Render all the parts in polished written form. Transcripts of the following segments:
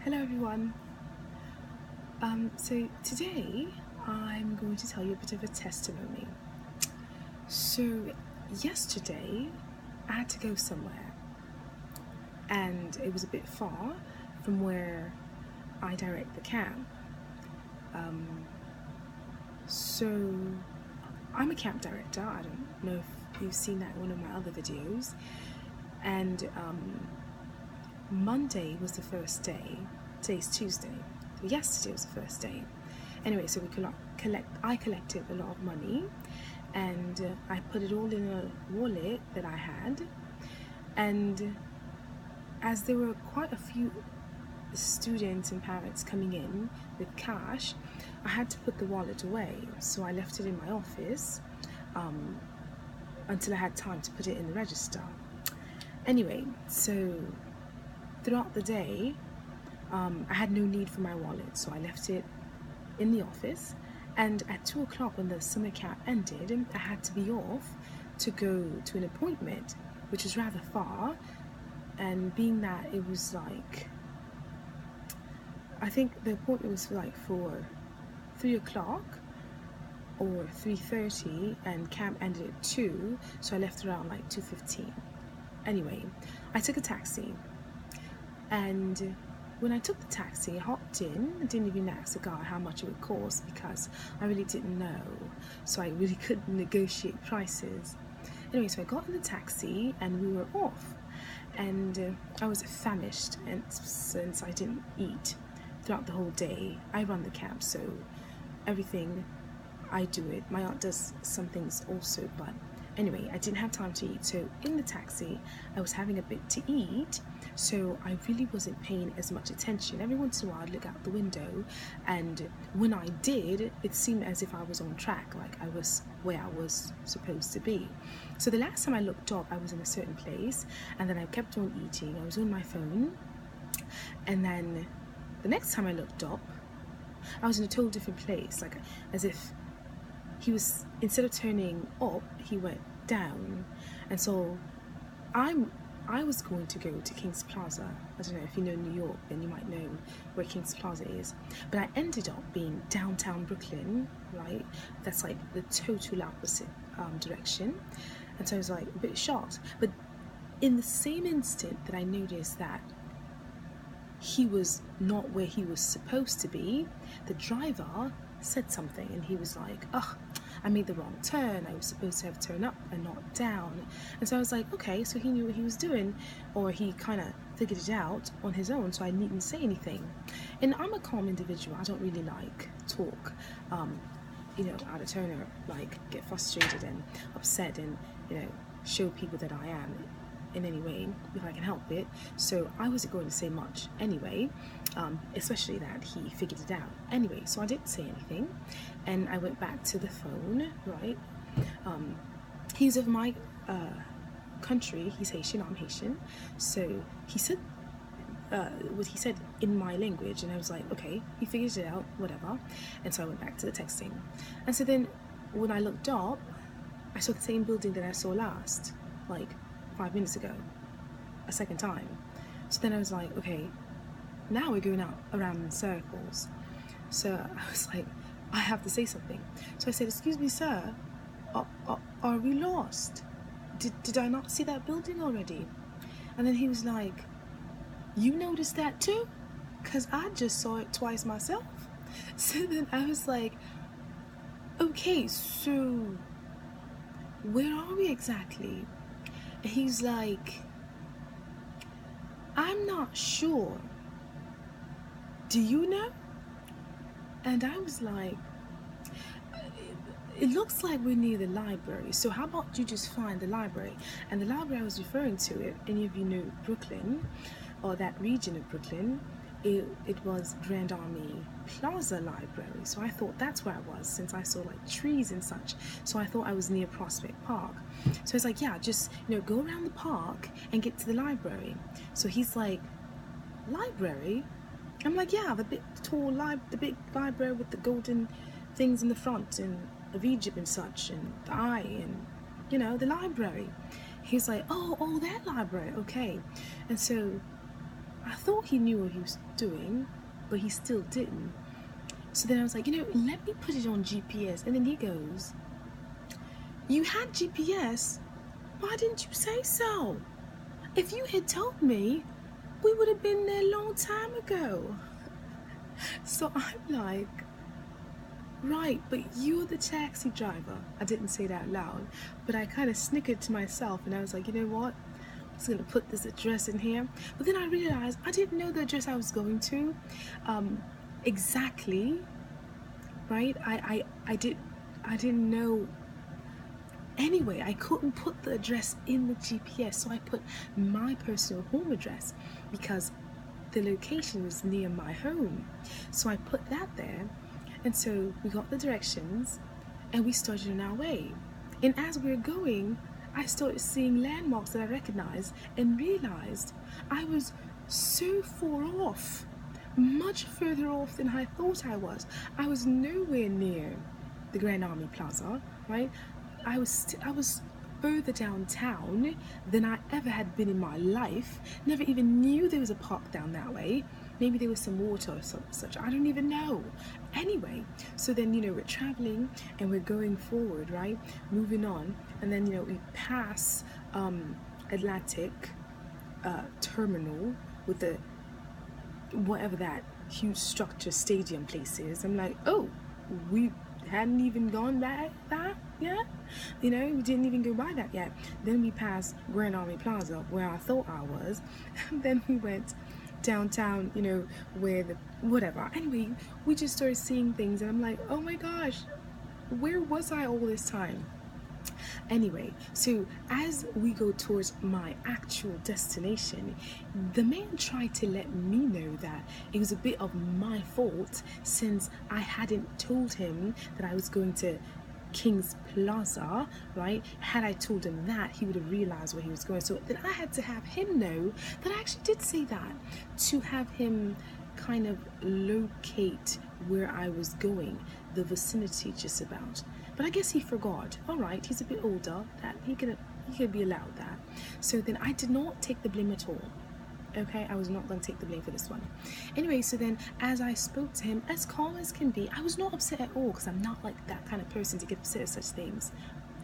Hello everyone. So today I'm going to tell you a bit of a testimony. So yesterday I had to go somewhere and it was a bit far from where I direct the camp. So I'm a camp director. I don't know if you've seen that in one of my other videos. And Monday was the first day. Today's Tuesday. Yesterday was the first day. Anyway, so I collected a lot of money and I put it all in a wallet that I had. And as there were quite a few students and parents coming in with cash, I had to put the wallet away. So I left it in my office until I had time to put it in the register. Anyway, so throughout the day, I had no need for my wallet, so I left it in the office. And at 2 o'clock, when the summer camp ended, I had to be off to go to an appointment, which was rather far. And being that it was like, I think the appointment was for 3 o'clock or 3:30, and camp ended at 2, so I left around like 2:15. Anyway, I took a taxi, and when I took the taxi, I hopped in. I didn't even ask the guy how much it would cost because I really didn't know, so I really couldn't negotiate prices. Anyway, so I got in the taxi and we were off, and I was famished, and since I didn't eat throughout the whole day, I run the camp, so everything I do it. My aunt does some things also, but anyway, I didn't have time to eat. So in the taxi, I was having a bit to eat, so I really wasn't paying as much attention. Every once in a while, I'd look out the window, and when I did, it seemed as if I was on track, like I was where I was supposed to be. So the last time I looked up, I was in a certain place, and then I kept on eating. I was on my phone, and then the next time I looked up, I was in a total different place, like as if he was, instead of turning up, he went down. And so I was going to go to King's Plaza. I don't know if you know New York, then you might know where King's Plaza is. But I ended up being downtown Brooklyn, right? That's like the total opposite direction. And so I was like a bit shocked. But in the same instant that I noticed that he was not where he was supposed to be, the driver said something, and he was like, "Oh, I made the wrong turn. I was supposed to have turned up and not down." And so I was like, okay, so he knew what he was doing, or he kind of figured it out on his own, so I needn't say anything. And I'm a calm individual. I don't really like talk, out of turn, or like get frustrated and upset and, show people that I am in any way if I can help it. So I wasn't going to say much anyway, especially that he figured it out. Anyway, so I didn't say anything, and I went back to the phone, right? He's of my country. He's Haitian, I'm Haitian. So he said what he said in my language, and I was like, okay, he figured it out, whatever. And so I went back to the texting. And so then when I looked up, I saw the same building that I saw last, like 5 minutes ago, a second time. So then I was like, okay, now we're going out around in circles. So I was like, I have to say something. So I said, "Excuse me, sir, are we lost? Did I not see that building already?" And then he was like, "You noticed that too? Because I just saw it twice myself." So then I was like, okay, so where are we exactly? And he's like, "I'm not sure. Do you know?" And I was like, "It looks like we're near the library, so how about you just find the library?" And the library I was referring to, if any of you know Brooklyn, or that region of Brooklyn, it was Grand Army Plaza Library. So I thought that's where I was, since I saw like trees and such. So I thought I was near Prospect Park. So it's like, yeah, just go around the park and get to the library. So he's like, "Library?" I'm like, "Yeah, the big tall the big library with the golden things in the front and of Egypt and such, and the eye, and the library." He's like, oh, that library, okay. And so I thought he knew what he was doing, but he still didn't. So then I was like, let me put it on GPS. And then he goes, you had GPS? Why didn't you say so? If you had told me, we would have been there a long time ago. So I'm like, right, but you're the taxi driver. I didn't say that out loud, but I kind of snickered to myself, and I was like, you know what? I'm just gonna put this address in here. But then I realized I didn't know the address I was going to exactly, right? I didn't know. Anyway, I couldn't put the address in the GPS, so I put my personal home address because the location was near my home. So I put that there, and so we got the directions and we started on our way. And as we were going, I started seeing landmarks that I recognized and realized I was so far off, much further off than I thought I was. I was nowhere near the Grand Army Plaza, right? I was further downtown than I ever had been in my life. Never even knew there was a park down that way. Maybe there was some water or such. I don't even know. Anyway, so then, we're traveling and we're going forward, right? Moving on. And then, we pass Atlantic Terminal with the, whatever that huge structure stadium place is. I'm like, oh, we hadn't even gone by that yet, we didn't even go by that yet. Then we passed Grand Army Plaza, where I thought I was, and then we went downtown, where the whatever. Anyway, we just started seeing things, and I'm like, oh my gosh, where was I all this time? Anyway, so as we go towards my actual destination, the man tried to let me know that it was a bit of my fault since I hadn't told him that I was going to King's Plaza, right? Had I told him that, he would have realized where he was going. So then I had to have him know that I actually did say that, to have him kind of locate where I was going, the vicinity just about. But I guess he forgot. All right, he's a bit older, that he could be allowed that. So then I did not take the blame at all. Okay, I was not going to take the blame for this one. Anyway, so then as I spoke to him, as calm as can be, I was not upset at all, because I'm not like that kind of person to get upset at such things.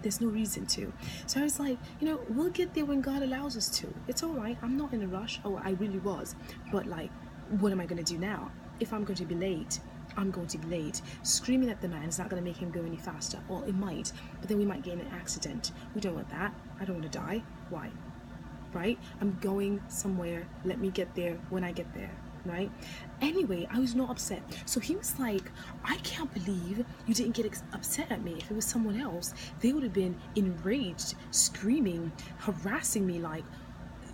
There's no reason to. So I was like, we'll get there when God allows us to. It's all right. I'm not in a rush. Oh, I really was. But like, what am I going to do now? If I'm going to be late, I'm going to be late. Screaming at the man is not going to make him go any faster. Well, it might, but then we might get in an accident. We don't want that. I don't want to die. Why? Right? I'm going somewhere. Let me get there when I get there. Right? Anyway, I was not upset. So he was like, I can't believe you didn't get upset at me. If it was someone else, they would have been enraged, screaming, harassing me like,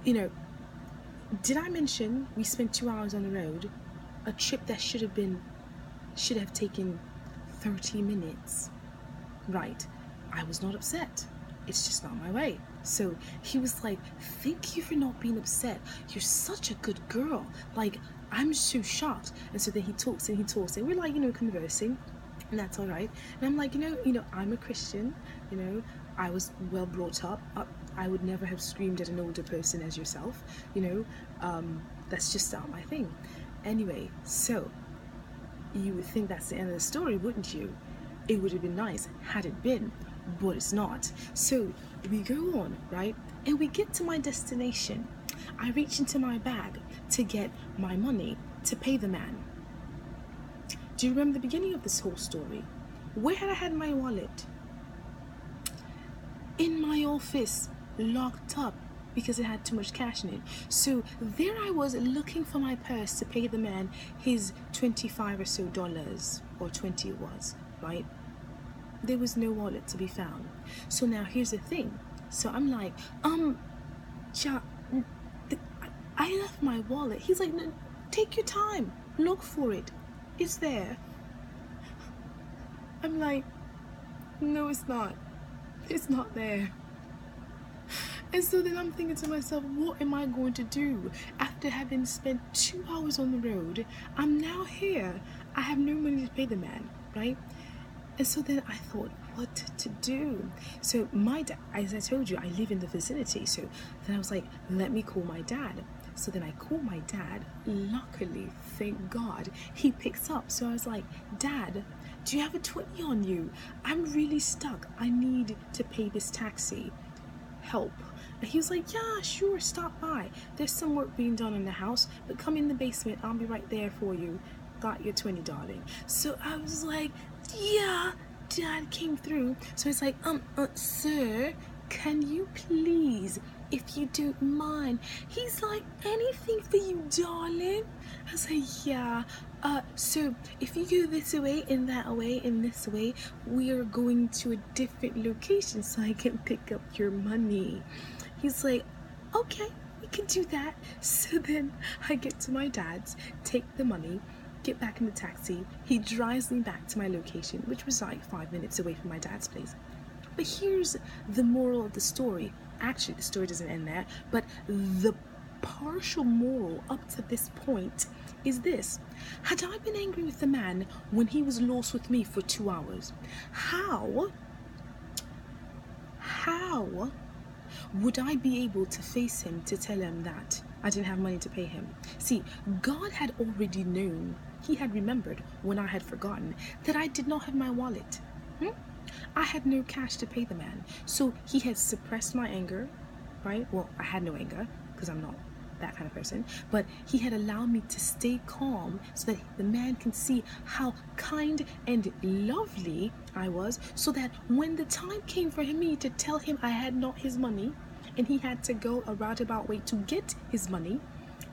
did I mention we spent 2 hours on the road? A trip that should have taken 30 minutes. Right. I was not upset. It's just not my way. So he was like, thank you for not being upset. You're such a good girl. Like, I'm so shocked. And so then he talks and we're like, conversing, and that's all right. And I'm like, I'm a Christian, I was well brought up. I would never have screamed at an older person as yourself, that's just not my thing. Anyway, so you would think that's the end of the story, wouldn't you? It would have been nice had it been, but it's not. So we go on, right? And we get to my destination. I reach into my bag to get my money to pay the man. Do you remember the beginning of this whole story? Where had I had my wallet? In my office, locked up, because it had too much cash in it. So there I was looking for my purse to pay the man his $25 or so, or 20 it was, right? There was no wallet to be found. So now here's the thing. So I'm like, I left my wallet. He's like, no, take your time, look for it. It's there. I'm like, no, it's not. It's not there. And so then I'm thinking to myself, what am I going to do? After having spent 2 hours on the road, I'm now here. I have no money to pay the man, right? And so then I thought, what to do? So my dad, as I told you, I live in the vicinity. So then I was like, let me call my dad. So then I call my dad. Luckily, thank God, he picks up. So I was like, Dad, do you have a 20 on you? I'm really stuck. I need to pay this taxi. Help. And he was like, yeah, sure, stop by. There's some work being done in the house, but come in the basement. I'll be right there for you. Got your 20, darling. So I was like, yeah. Dad came through. So it's like, sir, can you please, if you don't mind? He's like, anything for you, darling. I was like, yeah. So if you go this way and that way and this way, we are going to a different location so I can pick up your money. He's like, okay, we can do that. So then I get to my dad's, take the money, get back in the taxi. He drives me back to my location, which was like 5 minutes away from my dad's place. But here's the moral of the story. Actually, the story doesn't end there, but the partial moral up to this point is this. Had I been angry with the man when he was lost with me for 2 hours, how would I be able to face him to tell him that I didn't have money to pay him? See, God had already known, he had remembered when I had forgotten that I did not have my wallet. I had no cash to pay the man. So he had suppressed my anger, right? Well, I had no anger because I'm not that kind of person, but he had allowed me to stay calm so that the man can see how kind and lovely I was, so that when the time came for me to tell him I had not his money and he had to go a roundabout way to get his money,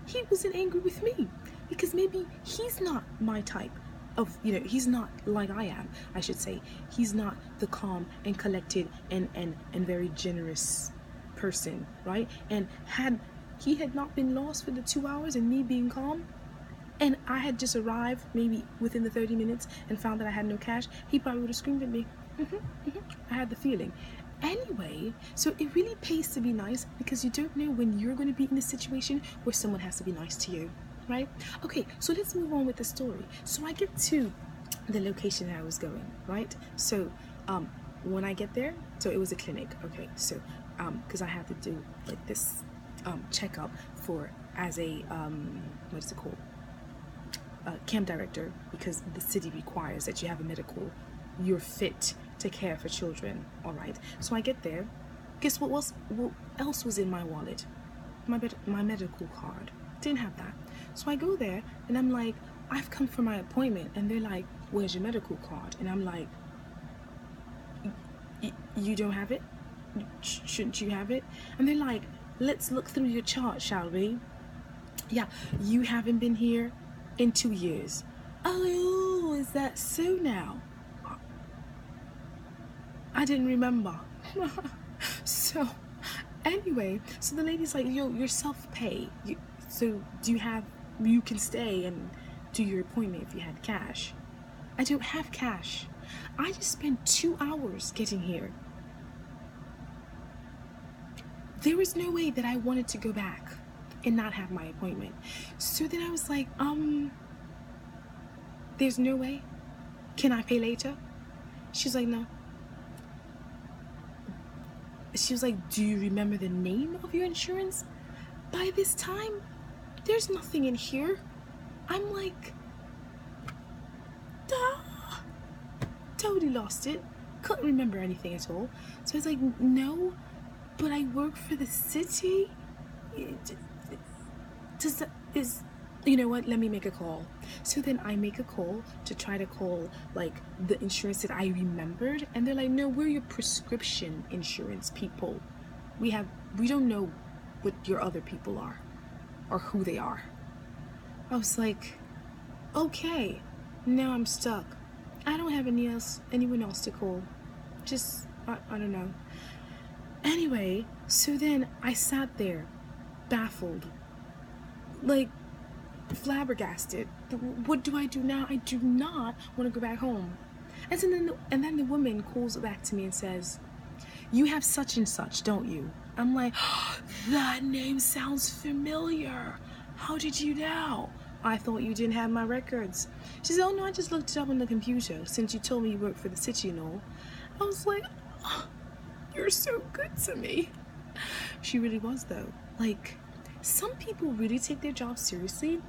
he wasn't angry with me because maybe he's not my type of, he's not like I am, I should say. He's not the calm and collected and very generous person, right? And he had not been lost for the 2 hours and me being calm, and I had just arrived maybe within the 30 minutes and found that I had no cash, he probably would have screamed at me. I had the feeling. Anyway, so it really pays to be nice because you don't know when you're going to be in a situation where someone has to be nice to you, right? Okay, so let's move on with the story. So I get to the location that I was going, right? So when I get there, so it was a clinic, okay, so because I had to do like this checkup for as a what is it called, camp director, because the city requires that you have a medical, you're fit to care for children. All right, so I get there. Guess what else was in my wallet? My medical card. Didn't have that. So I go there and I'm like, I've come for my appointment, and they're like, where's your medical card? And I'm like, you don't have it? Shouldn't you have it? And they're like, let's look through your chart, shall we? Yeah, you haven't been here in 2 years. Oh, is that so now? I didn't remember. So anyway, so the lady's like, you're self-pay. So you can stay and do your appointment if you had cash. I don't have cash. I just spent 2 hours getting here. There was no way that I wanted to go back and not have my appointment. So then I was like, there's no way? Can I pay later? She's like, no. She was like, do you remember the name of your insurance? By this time, there's nothing in here. I'm like, totally lost it. Couldn't remember anything at all. So I was like, no, but I work for the city. You know what, let me make a call. So then I make a call to try to call like the insurance that I remembered, and they're like, no, we're your prescription insurance people. We don't know what your other people are or who they are. I was like, okay, now I'm stuck. I don't have anyone else to call. Just I don't know. Anyway, so then I sat there baffled, like flabbergasted. What do I do now? I do not want to go back home. And then the woman calls back to me and says, you have such and such, don't you? I'm like, oh, that name sounds familiar. How did you know? I thought you didn't have my records. She said, oh no, I just looked it up on the computer since you told me you work for the city and all. I was like, oh, you're so good to me. She really was though. Like, some people really take their job seriously